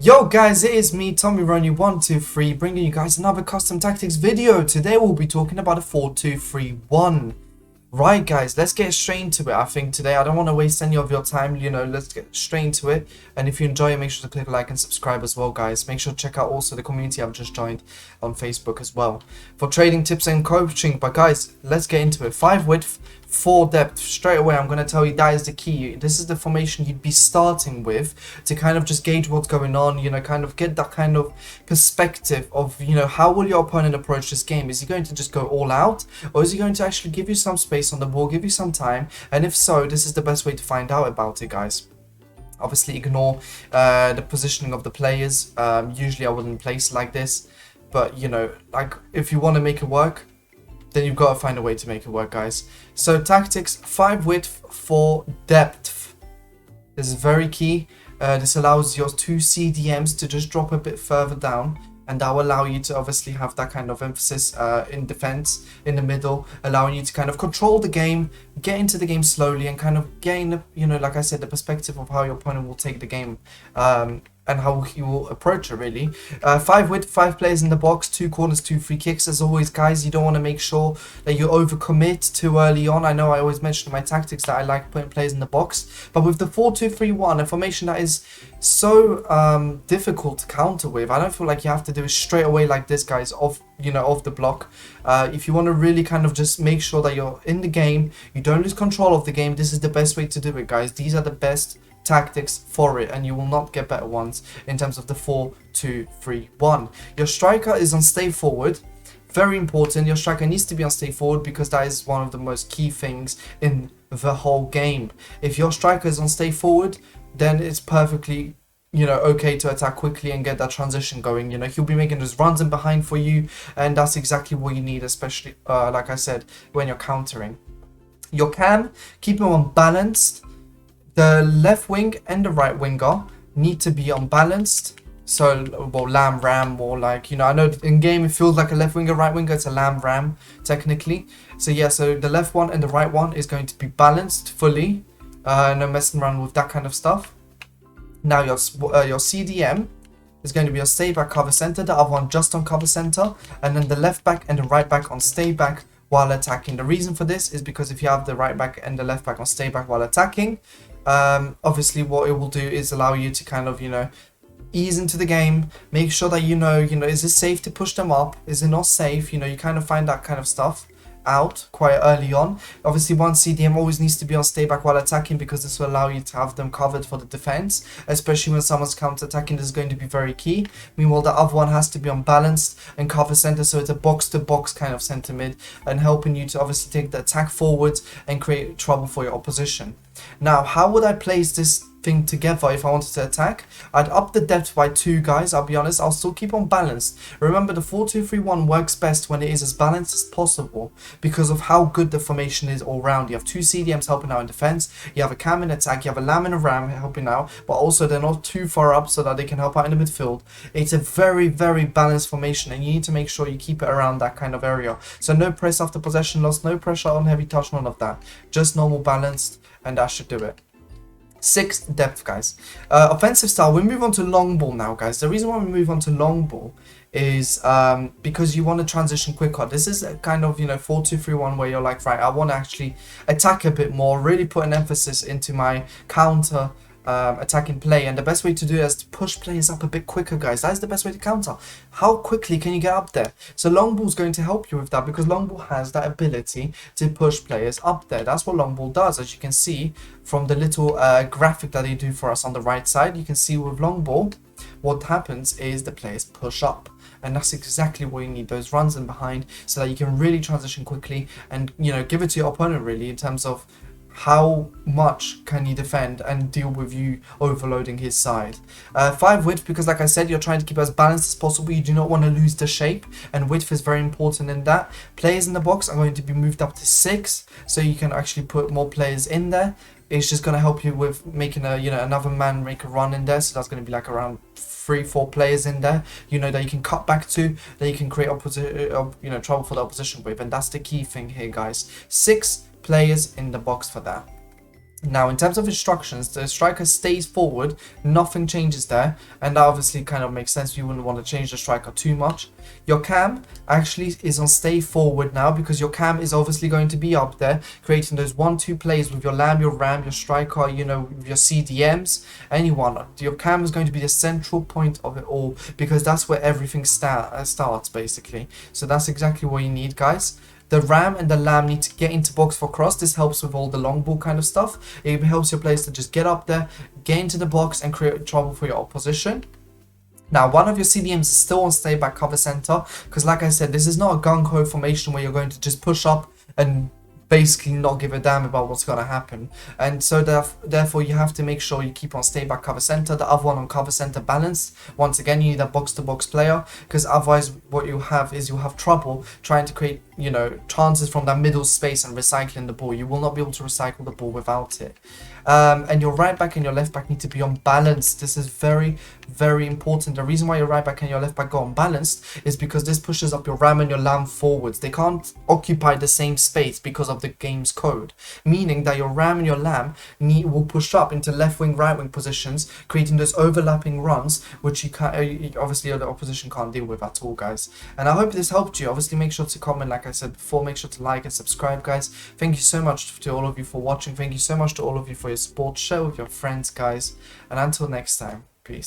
Yo guys, it is me, tomironi123, bringing you guys another custom tactics video. Today we'll be talking about a 4-2-3-1. Right guys, let's get straight into it. I think today I don't want to waste any of your time, let's get straight into it. And if you enjoy it, make sure to click like and subscribe as well guys. Make sure to check out also the community I've just joined on Facebook as well for trading tips and coaching. But guys, let's get into it. 5 width, 4 depth. Straight away I'm going to tell you that is the key. This is the formation you'd be starting with to kind of just gauge what's going on, kind of get that kind of perspective of, how will your opponent approach this game? Is he going to just go all out, or is he going to actually give you some space on the ball, give you some time? And if so, this is the best way to find out about it guys. Obviously ignore the positioning of the players. Usually I wouldn't place like this, but like if you want to make it work, then you've got to find a way to make it work guys. So tactics, 5 width, 4 depth. This is very key. This allows your 2 CDMs to just drop a bit further down, and that will allow you to obviously have that kind of emphasis in defense in the middle, allowing you to kind of control the game, get into the game slowly, and kind of gain, like I said, the perspective of how your opponent will take the game and how he will approach it really. 5 width, 5 players in the box, 2 corners, 2 free kicks. As always guys, you don't want to make sure that you overcommit too early on. I know I always mention in my tactics that I like putting players in the box, but with the 4-2-3-1, a formation that is so difficult to counter with, I don't feel like you have to do it straight away like this guys, off the block. If you want to really kind of just make sure that you're in the game, you don't lose control of the game, this is the best way to do it guys. These are the best tactics for it, and you will not get better ones in terms of the 4-2-3-1. Your striker is on stay forward. Very important, your striker needs to be on stay forward because that is one of the most key things in the whole game. If your striker is on stay forward, then it's perfectly okay to attack quickly and get that transition going. He'll be making those runs in behind for you, and that's exactly what you need, especially like I said, when you're countering. Your cam, keep him unbalanced. The left wing and the right winger need to be unbalanced. So, well, lamb ram, or like, I know in game it feels like a left winger, right winger, it's a lamb ram technically. So yeah, so the left one and the right one is going to be balanced fully. No messing around with that kind of stuff. Now your CDM is going to be your stay back, cover center, the other one just on cover center, and then the left back and the right back on stay back while attacking. The reason for this is because if you have the right back and the left back on stay back while attacking, obviously what it will do is allow you to kind of ease into the game, make sure that is it safe to push them up, is it not safe, you kind of find that kind of stuff out quite early on. Obviously one CDM always needs to be on stay back while attacking, because this will allow you to have them covered for the defense, especially when someone's counter-attacking. This is going to be very key. Meanwhile the other one has to be unbalanced and cover center, so it's a box-to-box kind of center mid, and helping you to obviously take the attack forwards and create trouble for your opposition. Now, how would I place this thing together if I wanted to attack? I'd up the depth by 2 guys. I'll be honest, I'll still keep on balanced. Remember, the 4-2-3-1 works best when it is as balanced as possible because of how good the formation is all round. You have 2 CDMs helping out in defense, you have a cam in attack, you have a lamb and a ram helping out, but also they're not too far up so that they can help out in the midfield. It's a very, very balanced formation, and you need to make sure you keep it around that kind of area. So no press after possession loss, no pressure on heavy touch, none of that. Just normal balanced, and that should do it. 6 depth guys. Offensive style, we move on to long ball now guys. The reason why we move on to long ball is because you want to transition quicker. This is a kind of 4-2-3-1 where you're like, right, I want to actually attack a bit more, really put an emphasis into my counter attacking play, and the best way to do it is to push players up a bit quicker guys. That is the best way to counter. How quickly can you get up there? So long ball is going to help you with that, because long ball has that ability to push players up there. That's what long ball does. As you can see from the little graphic that they do for us on the right side, you can see with long ball what happens is the players push up, and that's exactly what you need, those runs in behind, so that you can really transition quickly and give it to your opponent really in terms of how much can you defend and deal with you overloading his side. 5 width, because like I said, you're trying to keep it as balanced as possible. You do not want to lose the shape, and width is very important in that. Players in the box are going to be moved up to 6, so you can actually put more players in there. It's just going to help you with making a another man make a run in there, so that's going to be like around 3-4 players in there that you can cut back to, that you can create trouble for the opposition with, and that's the key thing here guys. 6 players in the box for that. Now, in terms of instructions, the striker stays forward, nothing changes there, and that obviously kind of makes sense. You wouldn't want to change the striker too much. Your cam actually is on stay forward now, because your cam is obviously going to be up there, creating those 1-2 plays with your lamb, your ram, your striker, you know, your CDMs, anyone. Your cam is going to be the central point of it all, because that's where everything starts, basically. So that's exactly what you need, guys. The ram and the lamb need to get into box for cross. This helps with all the long ball kind of stuff. It helps your players to just get up there, get into the box, and create trouble for your opposition. Now, one of your CDMs is still on stay back cover center, because like I said, this is not a gung-ho formation where you're going to just push up and basically not give a damn about what's going to happen. And so therefore you have to make sure you keep on stay back cover center, the other one on cover center balanced. Once again, you need a box to box player, because otherwise what you'll have is you'll have trouble trying to create, you know, chances from that middle space and recycling the ball. You will not be able to recycle the ball without it. And your right back and your left back need to be unbalanced. This is very, very important. The reason why your right back and your left back go unbalanced is because this pushes up your ram and your lamb forwards. They can't occupy the same space because of the game's code, meaning that your ram and your lamb will push up into left wing, right wing positions, creating those overlapping runs, which you can't, obviously the opposition can't deal with at all, guys. And I hope this helped you. Obviously, make sure to comment, like I said before. Make sure to like and subscribe, guys. Thank you so much to all of you for watching. Thank you so much to all of you for your support. Share with your friends, guys. And until next time, peace.